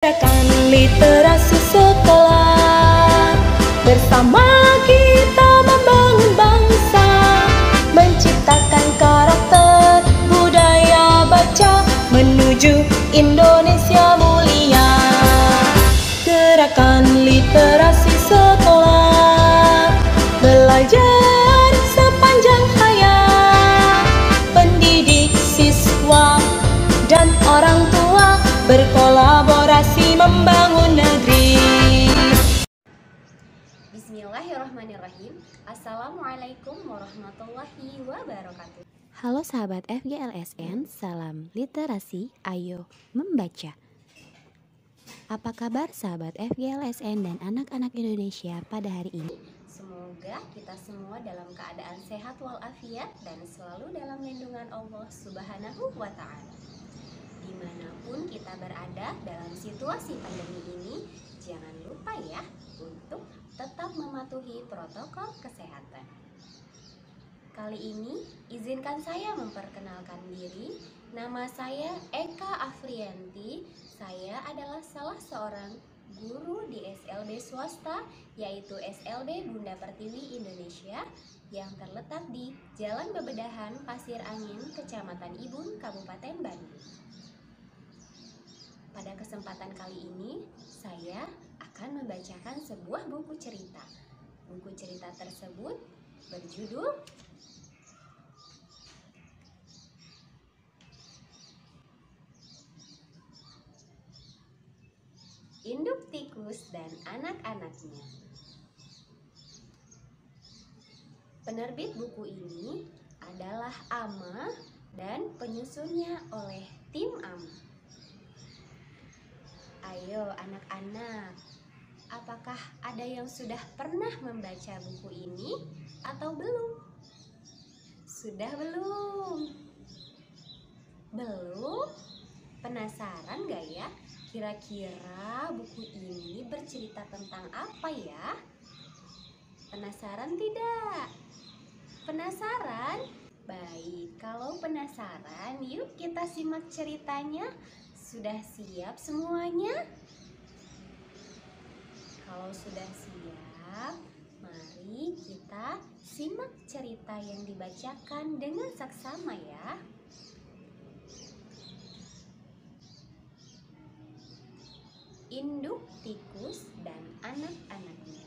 Gerakan literasi sekolah, bersama kita membangun bangsa, menciptakan karakter budaya baca menuju Indonesia mulia. Gerakan literasi sekolah, belajar sepanjang hayat, pendidik, siswa, dan orang tua berkolaborasi membangun negeri. Bismillahirrahmanirrahim. Assalamualaikum warahmatullahi wabarakatuh. Halo sahabat FGLSN, salam literasi, ayo membaca. Apa kabar sahabat FGLSN dan anak-anak Indonesia pada hari ini? Semoga kita semua dalam keadaan sehat walafiat dan selalu dalam lindungan Allah Subhanahu wa Ta'ala. Dimanapun kita berada dalam situasi pandemi ini, jangan lupa ya untuk tetap mematuhi protokol kesehatan. Kali ini izinkan saya memperkenalkan diri. Nama saya Eka Afrianti. Saya adalah salah seorang guru di SLB swasta, yaitu SLB Bunda Pertiwi Indonesia, yang terletak di Jalan Bebedahan, Pasir Angin, Kecamatan Ibun, Kabupaten Bandung. Pada kesempatan kali ini, saya akan membacakan sebuah buku cerita. Buku cerita tersebut berjudul Induk Tikus dan Anak-anaknya. Penerbit buku ini adalah AMA dan penyusunnya oleh tim AMA. Ayo anak-anak, apakah ada yang sudah pernah membaca buku ini atau belum? Sudah belum? Belum? Penasaran gak ya? Kira-kira buku ini bercerita tentang apa ya? Penasaran tidak? Penasaran? Baik, kalau penasaran, yuk kita simak ceritanya. Sudah siap semuanya? Kalau sudah siap, mari kita simak cerita yang dibacakan dengan saksama ya. Induk Tikus dan Anak-anaknya.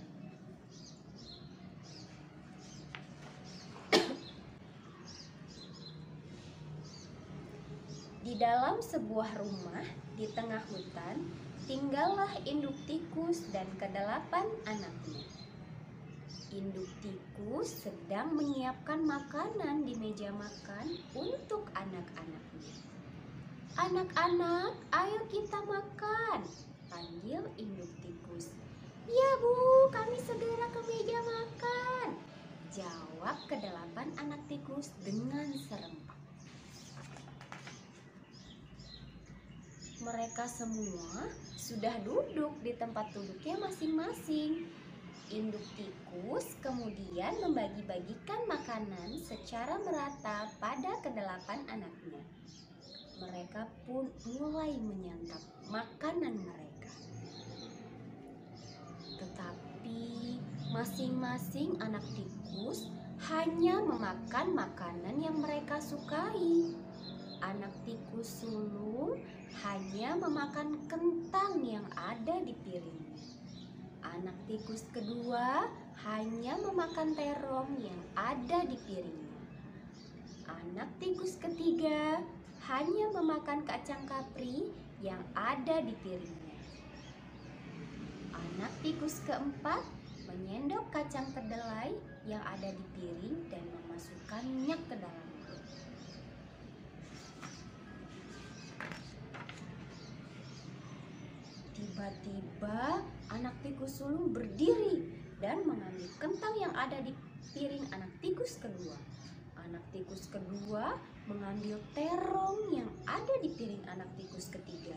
Di dalam sebuah rumah di tengah hutan, tinggallah induk tikus dan kedelapan anaknya. Induk tikus sedang menyiapkan makanan di meja makan untuk anak-anaknya. "Anak-anak, ayo kita makan," panggil induk tikus. "Ya Bu, kami segera ke meja makan," jawab kedelapan anak tikus dengan serempak. Mereka semua sudah duduk di tempat duduknya masing-masing. Induk tikus kemudian membagi-bagikan makanan secara merata pada kedelapan anaknya. Mereka pun mulai menyantap makanan mereka. Tetapi masing-masing anak tikus hanya memakan makanan yang mereka sukai. Anak tikus sulung hanya memakan kentang yang ada di piringnya. Anak tikus kedua hanya memakan terong yang ada di piringnya. Anak tikus ketiga hanya memakan kacang kapri yang ada di piringnya. Anak tikus keempat menyendok kacang kedelai yang ada di piring dan memasukkannya ke dalam perut. Tiba-tiba anak tikus sulung berdiri dan mengambil kentang yang ada di piring anak tikus kedua. Anak tikus kedua mengambil terong yang ada di piring anak tikus ketiga.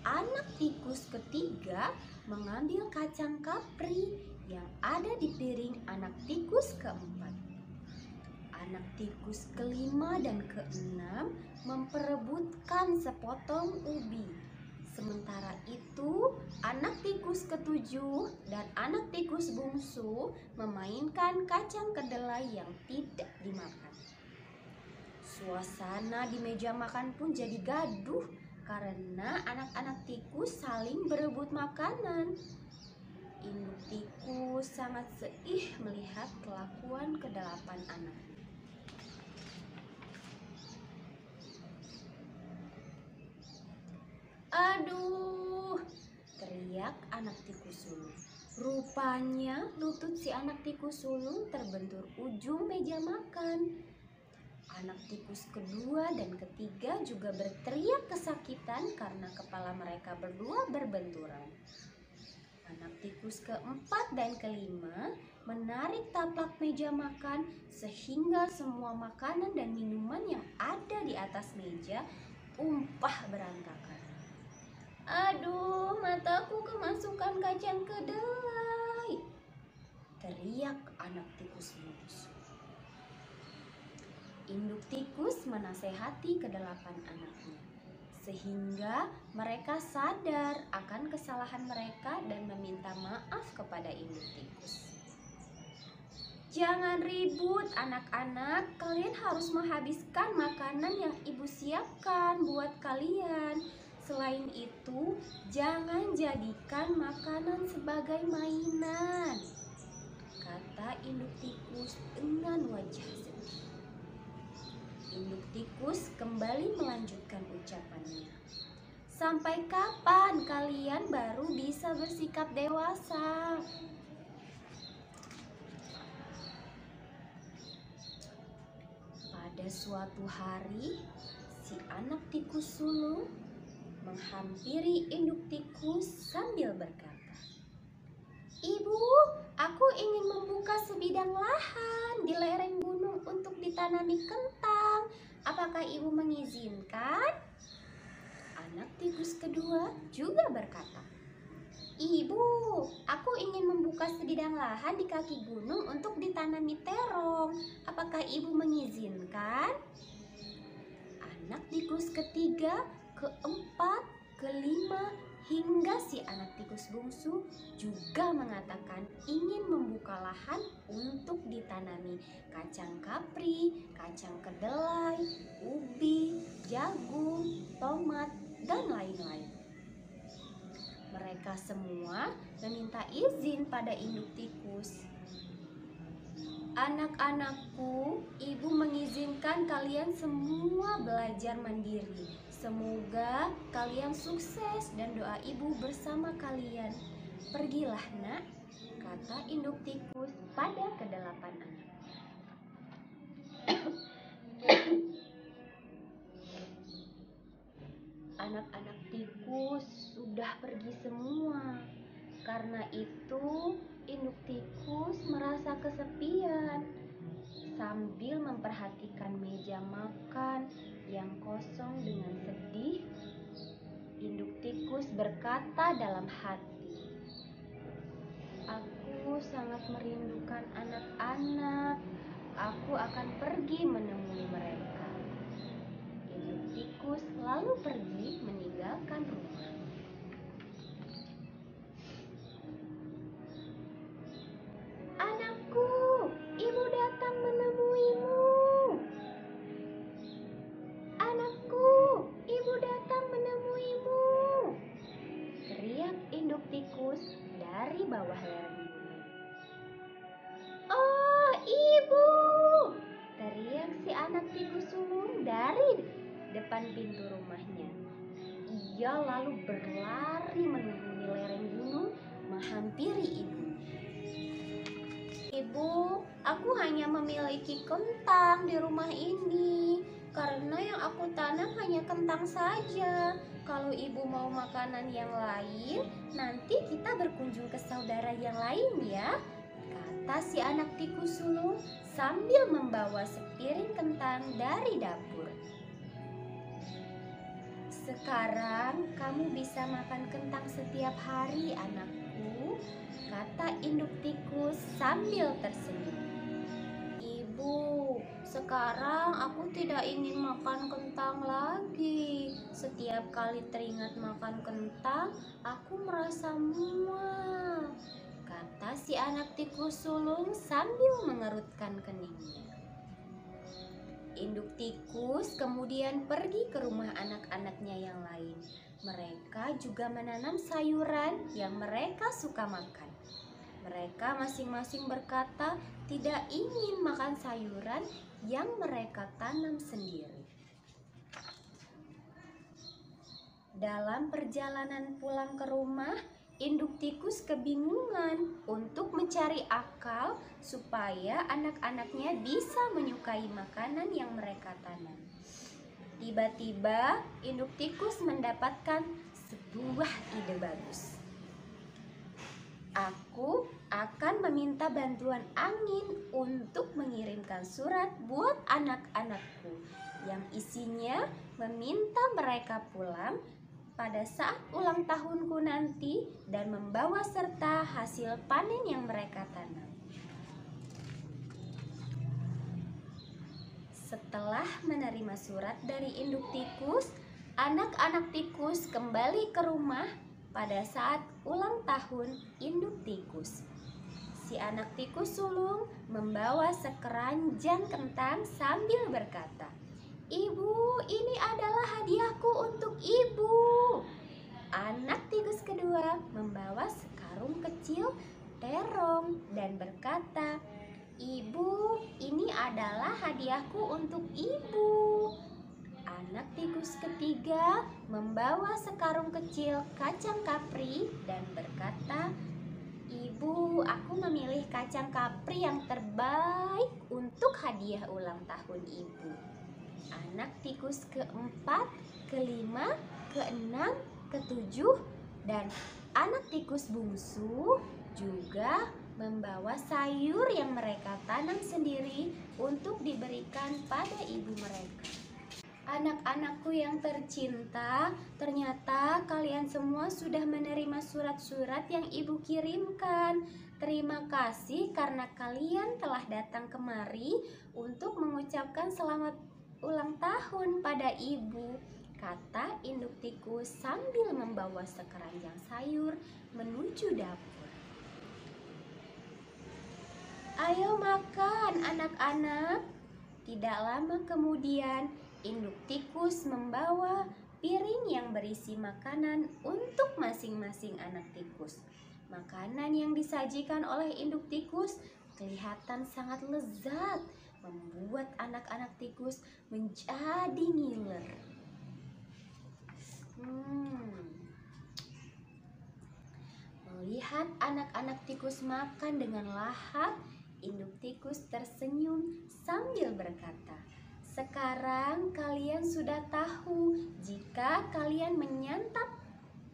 Anak tikus ketiga mengambil kacang kapri yang ada di piring anak tikus keempat. Anak tikus kelima dan keenam memperebutkan sepotong ubi, Sementara itu, anak tikus ketujuh dan anak tikus bungsu memainkan kacang kedelai yang tidak dimakan. Suasana di meja makan pun jadi gaduh karena anak-anak tikus saling berebut makanan. Induk tikus sangat sedih melihat kelakuan kedelapan anak. "Aduh!" teriak anak tikus sulung. Rupanya lutut si anak tikus sulung terbentur ujung meja makan. Anak tikus kedua dan ketiga juga berteriak kesakitan karena kepala mereka berdua berbenturan. Anak tikus keempat dan kelima menarik taplak meja makan sehingga semua makanan dan minuman yang ada di atas meja tumpah berantakan. "Aduh, mataku kemasukan kacang kedelai!" teriak anak tikus bungsu. Induk tikus menasehati kedelapan anaknya, sehingga mereka sadar akan kesalahan mereka dan meminta maaf kepada induk tikus. "Jangan ribut anak-anak, kalian harus menghabiskan makanan yang ibu siapkan buat kalian. Selain itu, jangan jadikan makanan sebagai mainan," kata induk tikus dengan wajah sedih. Induk tikus kembali melanjutkan ucapannya. "Sampai kapan kalian baru bisa bersikap dewasa?" Pada suatu hari, si anak tikus sulung menghampiri induk tikus sambil berkata, "Ibu, aku ingin membuka sebidang lahan di lereng gunung untuk ditanami kentang. Apakah ibu mengizinkan?" Anak tikus kedua juga berkata, "Ibu, aku ingin membuka sebidang lahan di kaki gunung untuk ditanami terong. Apakah ibu mengizinkan?" Anak tikus ketiga, keempat, kelima, hingga si anak tikus bungsu juga mengatakan ingin membuka lahan untuk ditanami kacang kapri, kacang kedelai, ubi, jagung, tomat, dan lain-lain. Mereka semua meminta izin pada induk tikus. "Anak-anakku, ibu mengizinkan kalian semua belajar mandiri. Semoga kalian sukses dan doa ibu bersama kalian. Pergilah, nak," kata induk tikus pada kedelapan anak. Anak-anak tikus sudah pergi semua. Karena itu, induk tikus merasa kesepian. Sambil memperhatikan meja makan yang kosong dengan sedih, induk tikus berkata dalam hati, "Aku sangat merindukan anak-anak. Aku akan pergi menemui mereka." Induk tikus lalu pergi meninggalkan rumah. "Anakku, ibu datang menemuimu. Anakku, ibu datang menemuimu," teriak induk tikus dari bawah lereng gunung. "Oh, ibu!" teriak si anak tikus sulung dari depan pintu rumahnya. Ia lalu berlari menuruni lereng gunung menghampiri ibu. "Ibu, aku hanya memiliki kentang di rumah ini. Karena yang aku tanam hanya kentang saja. Kalau ibu mau makanan yang lain, nanti kita berkunjung ke saudara yang lain ya," kata si anak tikus sulung sambil membawa sepiring kentang dari dapur. "Sekarang kamu bisa makan kentang setiap hari, anakku," kata induk tikus sambil tersenyum. "Ibu, Sekarang aku tidak ingin makan kentang lagi. Setiap kali teringat makan kentang, aku merasa mual, kata si anak tikus sulung sambil mengerutkan keningnya. Induk tikus kemudian pergi ke rumah anak-anaknya yang lain. Mereka juga menanam sayuran yang mereka suka makan. Mereka masing-masing berkata tidak ingin makan sayuran yang mereka tanam sendiri. Dalam perjalanan pulang ke rumah, induk tikus kebingungan untuk mencari akal supaya anak-anaknya bisa menyukai makanan yang mereka tanam. Tiba-tiba, induk tikus mendapatkan sebuah ide bagus. Aku akan meminta bantuan angin untuk mengirimkan surat buat anak-anakku yang isinya meminta mereka pulang pada saat ulang tahunku nanti dan membawa serta hasil panen yang mereka tanam. Setelah menerima surat dari induk tikus, anak-anak tikus kembali ke rumah pada saat ulang tahun induk tikus. Si anak tikus sulung membawa sekeranjang kentang sambil berkata, "Ibu, ini adalah hadiahku untuk ibu." Anak tikus kedua membawa sekarung kecil terong dan berkata, "Ibu, ini adalah hadiahku untuk ibu." Anak tikus ketiga membawa sekarung kecil kacang kapri dan berkata, "Ibu, aku memilih kacang kapri yang terbaik untuk hadiah ulang tahun ibu." Anak tikus keempat, kelima, keenam, ketujuh, dan anak tikus bungsu juga membawa sayur yang mereka tanam sendiri untuk diberikan pada ibu mereka. Anak-anakku yang tercinta, ternyata kalian semua sudah menerima surat-surat yang ibu kirimkan. Terima kasih karena kalian telah datang kemari untuk mengucapkan selamat ulang tahun pada ibu, kata induk tikus sambil membawa sekeranjang sayur menuju dapur. "Ayo makan anak-anak." Tidak lama kemudian, induk tikus membawa piring yang berisi makanan untuk masing-masing anak tikus. Makanan yang disajikan oleh induk tikus kelihatan sangat lezat, membuat anak-anak tikus menjadi ngiler. Melihat anak-anak tikus makan dengan lahap, induk tikus tersenyum sambil berkata, "Sekarang kalian sudah tahu jika kalian menyantap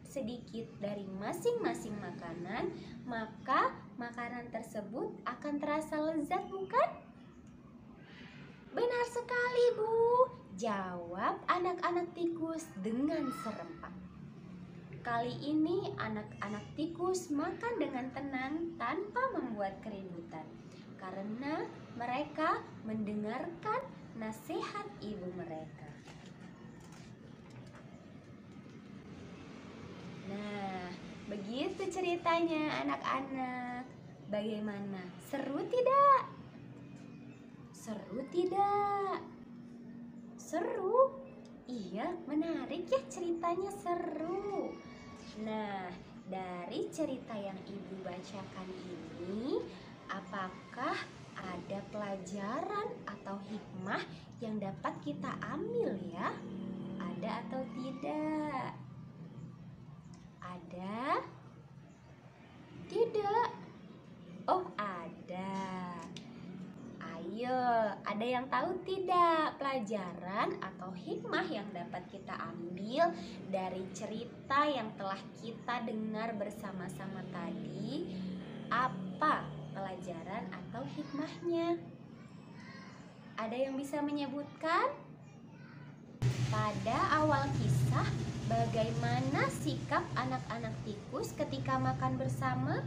sedikit dari masing-masing makanan, maka makanan tersebut akan terasa lezat, bukan?" "Benar sekali, Bu," jawab anak-anak tikus dengan serempak. Kali ini anak-anak tikus makan dengan tenang tanpa membuat keributan, karena mereka mendengarkan nasihat ibu mereka. Nah, begitu ceritanya anak-anak. Bagaimana? Seru tidak? Seru tidak? Seru? Iya, menarik ya, ceritanya seru. Nah, dari cerita yang ibu bacakan ini, apakah ada pelajaran atau hikmah yang dapat kita ambil ya? Ada atau tidak? Ada? Tidak? Oh, ada. Ayo, ada yang tahu tidak pelajaran atau hikmah yang dapat kita ambil dari cerita yang telah kita dengar bersama-sama tadi? Apa pelajaran atau hikmahnya? Ada yang bisa menyebutkan? Pada awal kisah, bagaimana sikap anak-anak tikus ketika makan bersama?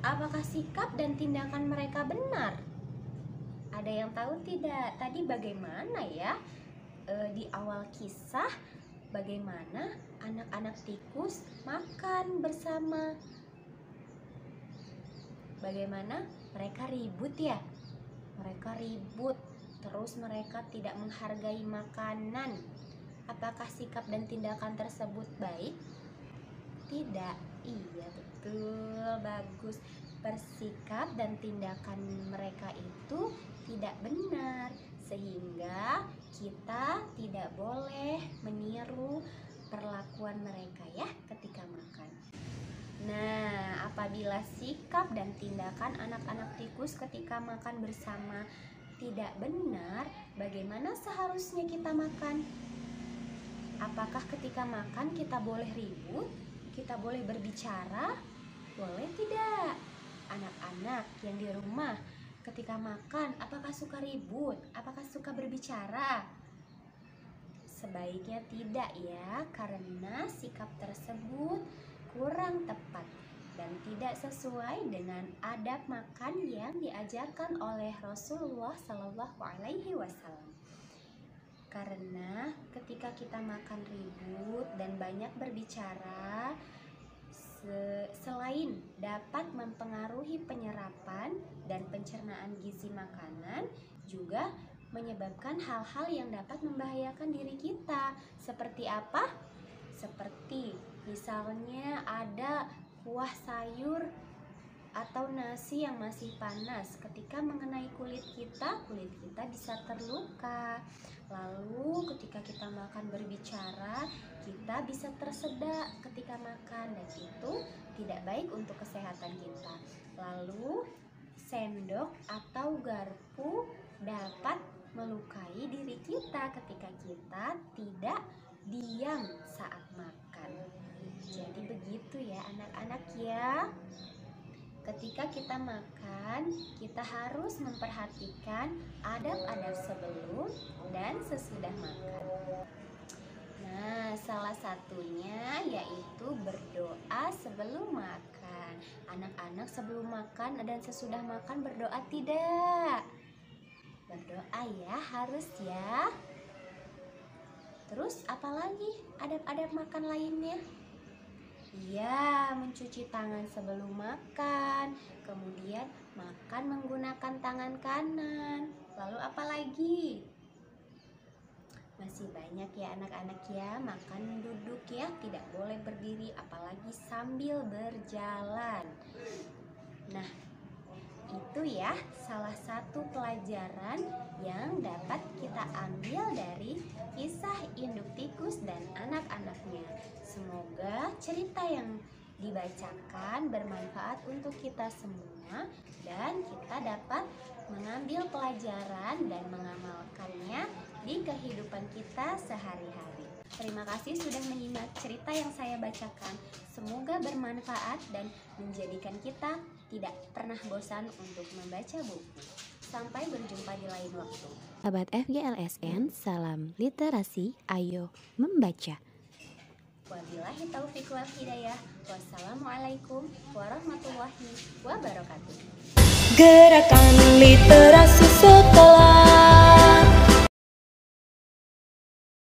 Apakah sikap dan tindakan mereka benar? Ada yang tahu tidak tadi bagaimana ya di awal kisah bagaimana anak-anak tikus makan bersama? Bagaimana mereka ribut ya? Mereka ribut, terus mereka tidak menghargai makanan. Apakah sikap dan tindakan tersebut baik? Tidak. Iya, betul, bagus. Bersikap dan tindakan mereka itu tidak benar, sehingga kita tidak boleh meniru perlakuan mereka ya ketika makan. Nah, apabila sikap dan tindakan anak-anak tikus ketika makan bersama tidak benar, bagaimana seharusnya kita makan? Apakah ketika makan kita boleh ribut? Kita boleh berbicara? Boleh tidak? Anak-anak yang di rumah ketika makan, apakah suka ribut? Apakah suka berbicara? Sebaiknya tidak ya, karena sikap tersebut kurang tepat dan tidak sesuai dengan adab makan yang diajarkan oleh Rasulullah Shallallahu Alaihi Wasallam. Karena ketika kita makan ribut dan banyak berbicara, selain dapat mempengaruhi penyerapan dan pencernaan gizi makanan, juga menyebabkan hal-hal yang dapat membahayakan diri kita. Seperti apa? Seperti misalnya ada kuah sayur atau nasi yang masih panas, ketika mengenai kulit kita bisa terluka. Lalu ketika kita makan berbicara, kita bisa tersedak ketika makan, dan itu tidak baik untuk kesehatan kita. Lalu sendok atau garpu dapat melukai diri kita ketika kita tidak diam saat makan. Jadi begitu ya anak-anak ya. Ketika kita makan, kita harus memperhatikan adab-adab sebelum dan sesudah makan. Nah, salah satunya yaitu berdoa sebelum makan. Anak-anak sebelum makan dan sesudah makan berdoa tidak? Berdoa ya, harus ya. Terus apalagi adab-adab makan lainnya? Iya, mencuci tangan sebelum makan, kemudian makan menggunakan tangan kanan. Lalu apa lagi? Masih banyak ya anak-anak ya, makan duduk ya, tidak boleh berdiri apalagi sambil berjalan. Nah, itu ya salah satu pelajaran yang dapat kita ambil dari kisah induk tikus dan anak-anaknya. Semoga cerita yang dibacakan bermanfaat untuk kita semua dan kita dapat mengambil pelajaran dan mengamalkannya di kehidupan kita sehari-hari. Terima kasih sudah menyimak cerita yang saya bacakan. Semoga bermanfaat dan menjadikan kita tidak pernah bosan untuk membaca buku. Sampai berjumpa di lain waktu. Sahabat FGLSN, salam literasi, ayo membaca. Wabillahi taufiq wal hidayah. Wassalamualaikum warahmatullahi wabarakatuh. Gerakan literasi